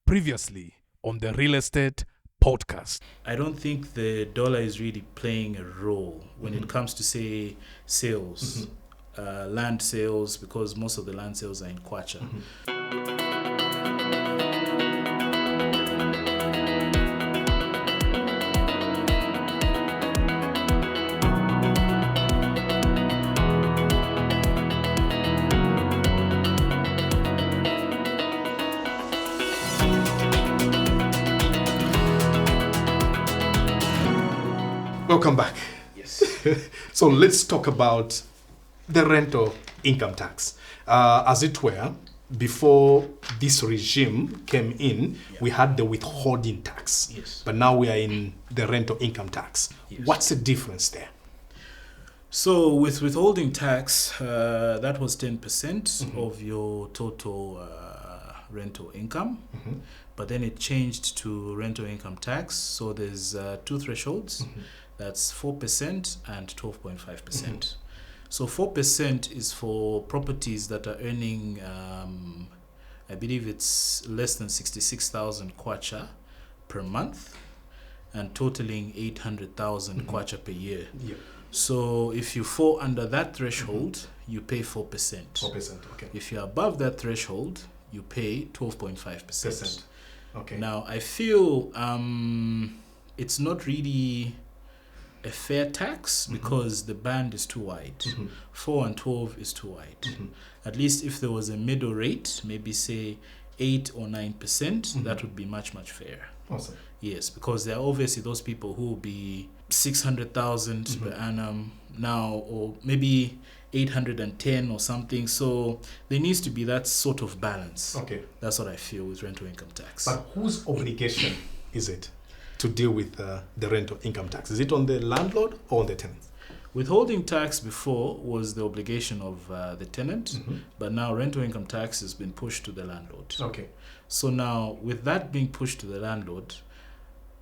Previously on the Real Estate Podcast. I don't think the dollar is really playing a role when it comes to, say, sales, land sales, because most of the land sales are in Kwacha. Welcome back. Yes. So let's talk about the rental income tax. As it were, before this regime came in, we had the withholding tax. Yes. But now we are in the rental income tax. Yes. What's the difference there? So with withholding tax, that was 10% of your total rental income. But then it changed to rental income tax. So there's two thresholds. That's 4% and 12.5%. So 4% is for properties that are earning, I believe it's less than 66,000 kwacha per month and totaling 800,000 kwacha per year. Yeah. So if you fall under that threshold, you pay 4%. 4%, okay. If you're above that threshold, you pay 12.5%. Okay. Now, I feel it's not really a fair tax because the band is too wide. 4 and 12 is too wide. At least if there was a middle rate, maybe say 8 or 9%, that would be much, much fairer. Awesome. Yes, because there are obviously those people who will be 600,000 per annum now, or maybe 810 or something. So there needs to be that sort of balance. Okay. That's what I feel with rental income tax. But whose obligation is it to deal with the rental income tax? Is it on the landlord or on the tenant? Withholding tax before was the obligation of the tenant, but now rental income tax has been pushed to the landlord. Okay. So now, with that being pushed to the landlord,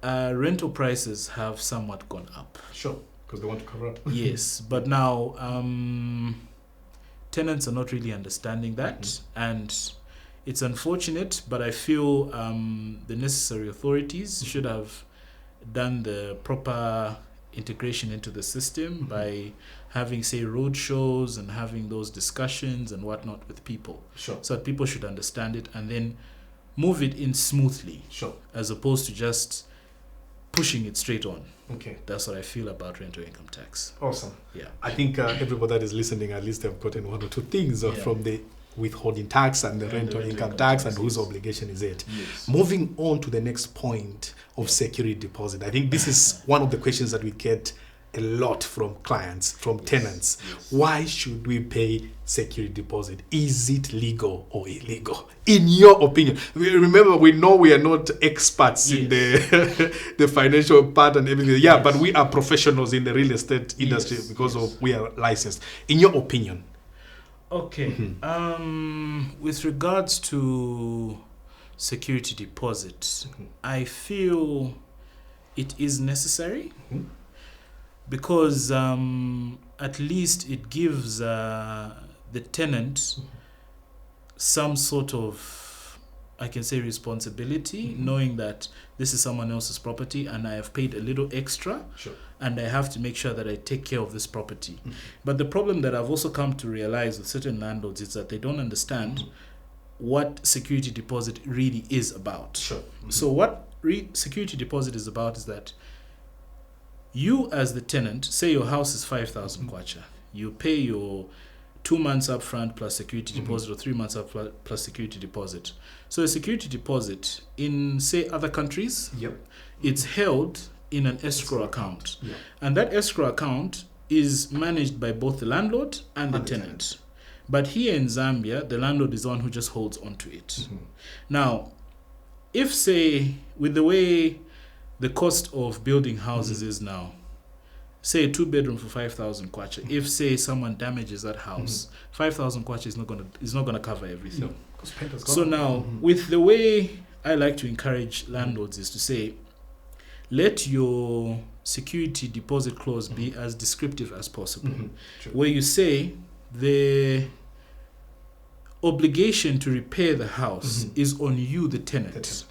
rental prices have somewhat gone up. Sure, because they want to cover up. Yes, but now tenants are not really understanding that, and it's unfortunate, but I feel the necessary authorities should have done the proper integration into the system by having, say, road shows and having those discussions and whatnot with people. Sure. So that people should understand it and then move it in smoothly, Sure. as opposed to just pushing it straight on. Okay. That's what I feel about rental income tax. Awesome. Yeah. I think everybody that is listening, at least have gotten one or two things Yeah. from the withholding tax and the rental income tax and whose obligation is it. Yes. Moving on to the next point of security deposit. I think this is one of the questions that we get a lot from clients, from tenants. Yes. Why should we pay security deposit? Is it legal or illegal? In your opinion, remember, we know we are not experts in the financial part and everything. Yeah, but we are professionals in the real estate industry because of we are licensed. In your opinion? Okay. With regards to security deposit, I feel it is necessary because at least it gives the tenant some sort of, I can say, responsibility, knowing that this is someone else's property and I have paid a little extra. Sure. And I have to make sure that I take care of this property. But the problem that I've also come to realize with certain landlords is that they don't understand what security deposit really is about. Sure. So what security deposit is about is that you as the tenant, say your house is 5,000 kwacha, you pay your 2 months up front plus security deposit or 3 months up plus security deposit. So a security deposit in, say, other countries, it's held in an escrow account. Yeah. And that escrow account is managed by both the landlord and the tenant. But here in Zambia, the landlord is the one who just holds onto it. Now, if, say, with the way the cost of building houses is now, say a 2-bedroom for 5,000 kwacha, if, say, someone damages that house, 5,000 kwacha is not gonna cover everything. No, so now, with the way I like to encourage landlords is to say, let your security deposit clause be as descriptive as possible, where you say the obligation to repair the house is on you, the tenant.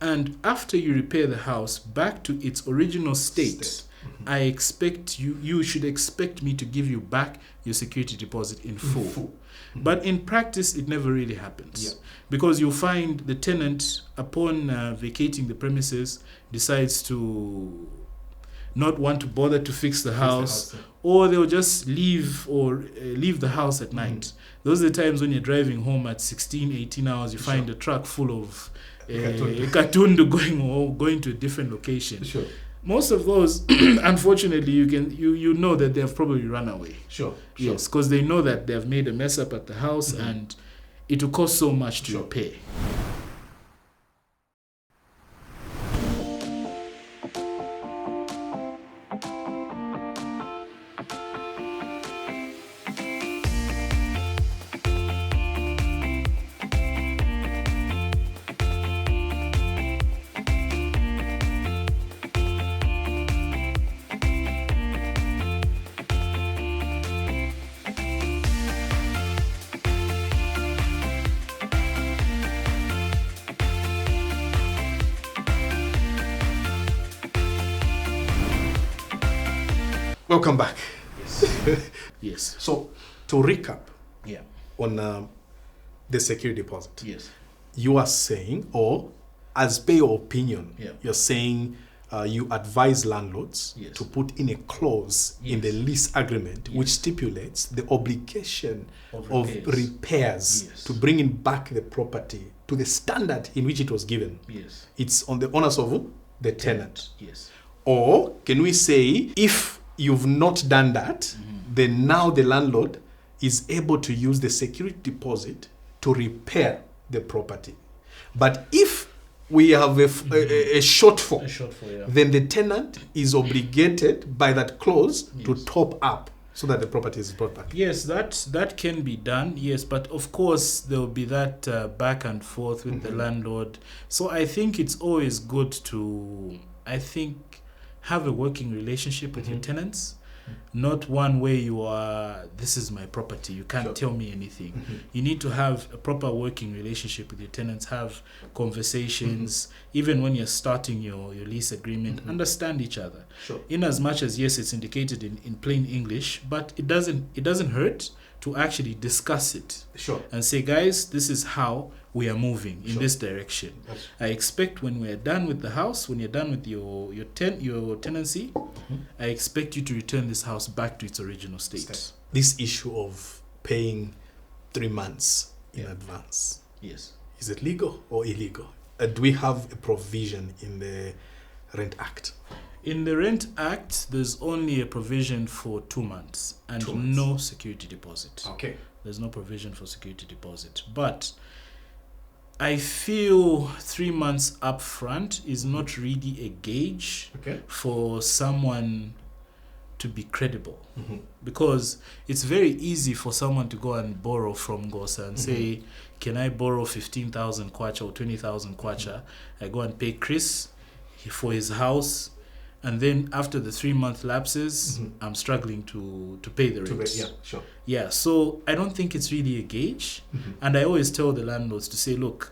And after you repair the house back to its original state, I expect you should expect me to give you back your security deposit in full. But in practice, it never really happens. Because you'll find the tenant, upon vacating the premises, decides to not want to bother to fix the house, or they'll just leave the house at night. Those are the times when you're driving home at 16, 18 hours, you find a truck full of Katundu going to a different location. Most of those, unfortunately, you know that they have probably run away. Yes, because they know that they have made a mess up at the house and it will cost so much to repair. Welcome back. Yes. So, to recap on the security deposit, you are saying, or as per your opinion, you're saying you advise landlords to put in a clause in the lease agreement which stipulates the obligation of repairs to bringing back the property to the standard in which it was given. It's on the onus of the tenant. Or can we say, if you've not done that, then now the landlord is able to use the security deposit to repair the property. But if we have a shortfall, then the tenant is obligated by that clause to top up so that the property is brought back. Yes, that can be done. Yes, but of course there will be that back and forth with the landlord. So I think it's always good to, have a working relationship with your tenants, not one where you are, this is my property, you can't tell me anything. You need to have a proper working relationship with your tenants, have conversations, even when you're starting your lease agreement, understand each other. In as much as, yes, it's indicated in plain English, but it doesn't hurt to actually discuss it and say, guys, this is how we are moving in this direction. I expect when we're done with the house, when you're done with your tenancy, I expect you to return this house back to its original state. This issue of paying 3 months in advance, is it legal or illegal? Do we have a provision in the Rent Act? In the Rent Act, there's only a provision for 2 months and no security deposit. There's no provision for security deposit. But I feel 3 months up front is not really a gauge for someone to be credible. Because it's very easy for someone to go and borrow from Gosa and say, can I borrow 15,000 kwacha or 20,000 kwacha? I go and pay Chris for his house. And then after the 3 month lapses, I'm struggling to pay the rent. So I don't think it's really a gauge. And I always tell the landlords to say, look,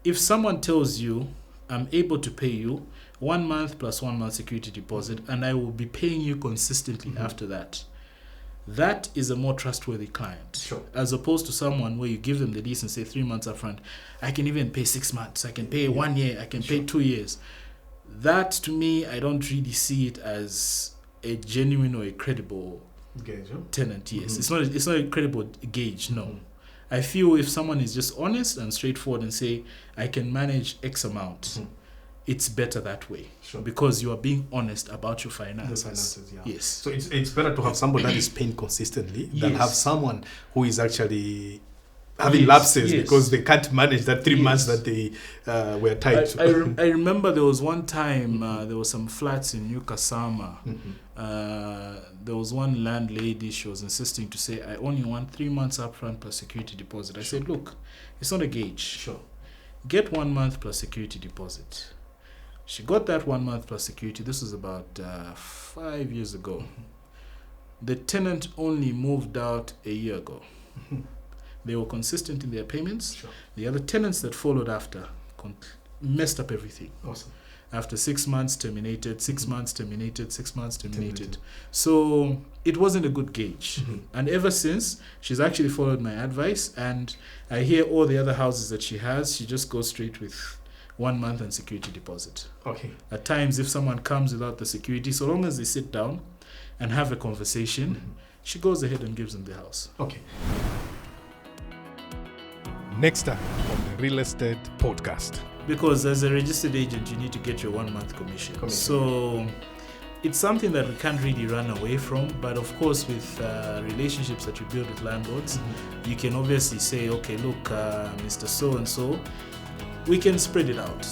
if someone tells you, I'm able to pay you 1 month plus 1 month security deposit, and I will be paying you consistently after that, that is a more trustworthy client. As opposed to someone where you give them the lease and say 3 months up front, I can even pay 6 months, I can pay 1 year, I can pay 2 years. That, to me, I don't really see it as a genuine or a credible tenant. It's not a credible gauge, no. I feel if someone is just honest and straightforward and say, I can manage X amount, it's better that way. Because you are being honest about your finances. Yes. So it's better to have somebody that is paying consistently than have someone who is actually having lapses because they can't manage that 3 months that they were tied to. I remember there was one time, there were some flats in New Kasama. There was one landlady, she was insisting to say, I only want 3 months upfront plus security deposit. I said, look, it's not a gauge. Get 1 month plus security deposit. She got that 1 month plus security. This was about 5 years ago. The tenant only moved out a year ago. They were consistent in their payments. Sure. The other tenants that followed after messed up everything. Awesome. After 6 months, terminated. 6 months, terminated. 6 months, terminated. So it wasn't a good gauge. And ever since, she's actually followed my advice. And I hear all the other houses that she has, she just goes straight with 1 month and security deposit. Okay. At times, if someone comes without the security, so long as they sit down and have a conversation, she goes ahead and gives them the house. Okay. Next time on the Real Estate Podcast. Because as a registered agent, you need to get your 1 month commission. So it's something that we can't really run away from. But of course, with relationships that you build with landlords, you can obviously say, okay, look, Mr. So-and-so, we can spread it out.